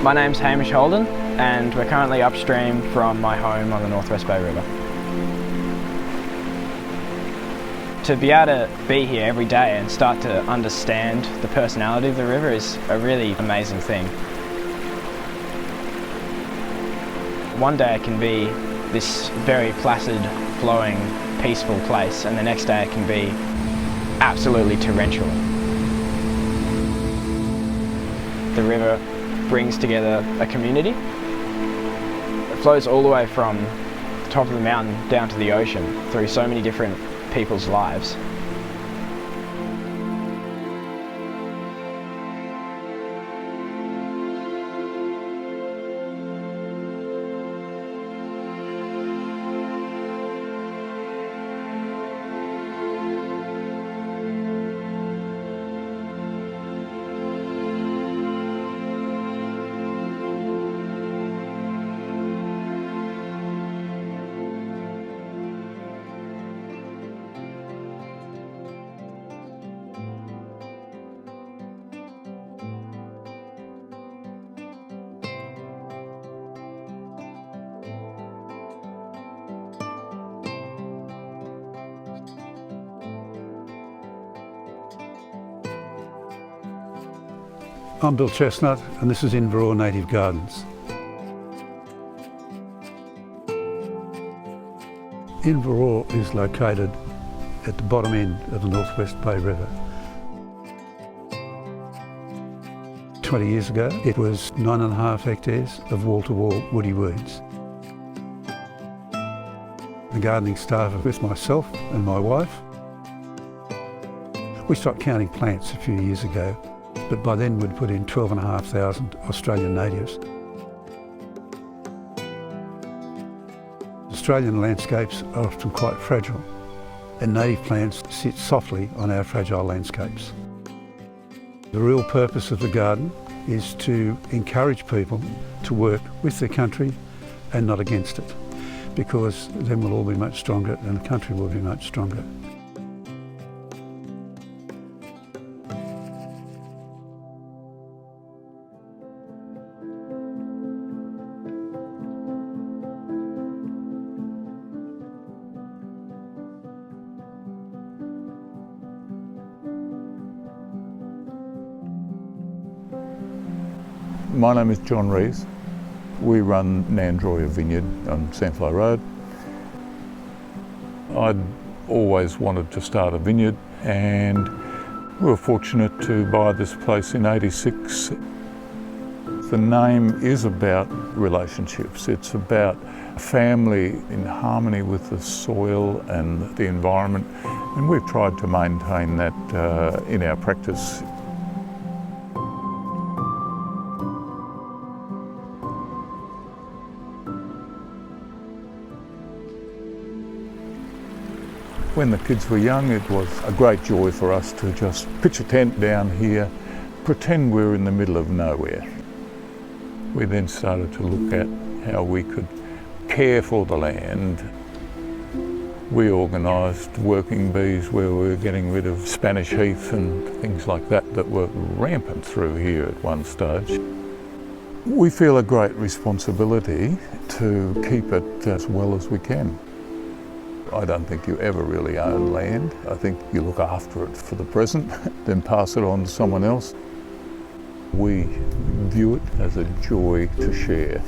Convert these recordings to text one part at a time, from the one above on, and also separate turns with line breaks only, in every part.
My name's Hamish Holden and we're currently upstream from my home on the Northwest Bay River. To be able to be here every day and start to understand the personality of the river is a really amazing thing. One day it can be this very placid, flowing, peaceful place, and the next day it can be absolutely torrential. The river brings together a community. It flows all the way from the top of the mountain down to the ocean through so many different people's lives.
I'm Bill Chestnut and this is Inverore Native Gardens. Inverore is located at the bottom end of the Northwest Bay River. 20 years ago it was 9.5 hectares of wall-to-wall woody weeds. The gardening staff with myself and my wife. We stopped counting plants a few years ago, but by then we'd put in 12,500 Australian natives. Australian landscapes are often quite fragile, and native plants sit softly on our fragile landscapes. The real purpose of the garden is to encourage people to work with their country and not against it, because then we'll all be much stronger and the country will be much stronger.
My name is John Rees. We run Nandroya Vineyard on Sandfly Road. I'd always wanted to start a vineyard and we were fortunate to buy this place in '86. The name is about relationships. It's about a family in harmony with the soil and the environment, and we've tried to maintain that in our practice. When the kids were young, it was a great joy for us to just pitch a tent down here, pretend we're in the middle of nowhere. We then started to look at how we could care for the land. We organised working bees where we were getting rid of Spanish heath and things like that that were rampant through here at one stage. We feel a great responsibility to keep it as well as we can. I don't think you ever really own land. I think you look after it for the present, then pass it on to someone else. We view it as a joy to share.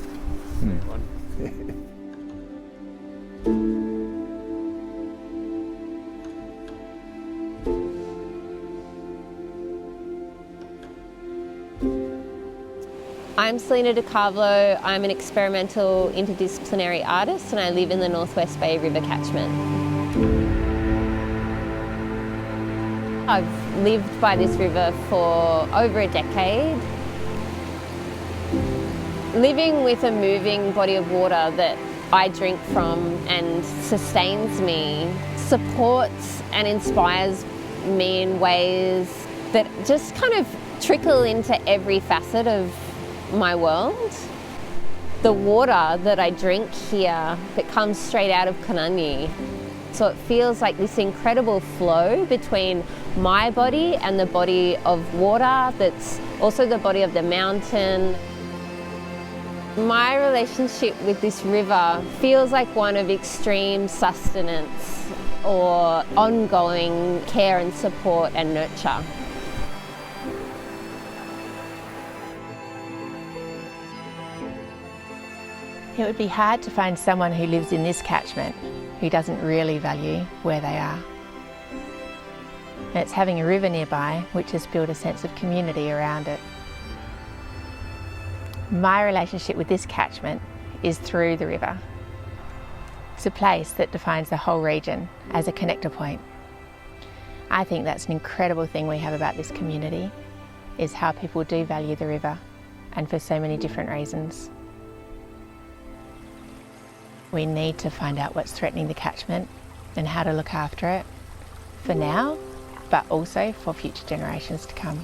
I'm Selena DeCarlo. I'm an experimental interdisciplinary artist and I live in the Northwest Bay River catchment. I've lived by this river for over a decade. Living with a moving body of water that I drink from and sustains me, supports and inspires me in ways that just kind of trickle into every facet of my world. The water that I drink here, it comes straight out of Kanani. So it feels like this incredible flow between my body and the body of water that's also the body of the mountain. My relationship with this river feels like one of extreme sustenance or ongoing care and support and nurture.
It would be hard to find someone who lives in this catchment who doesn't really value where they are. And it's having a river nearby which has built a sense of community around it. My relationship with this catchment is through the river. It's a place that defines the whole region as a connector point. I think that's an incredible thing we have about this community, is how people do value the river, and for so many different reasons. We need to find out what's threatening the catchment and how to look after it for now, but also for future generations to come.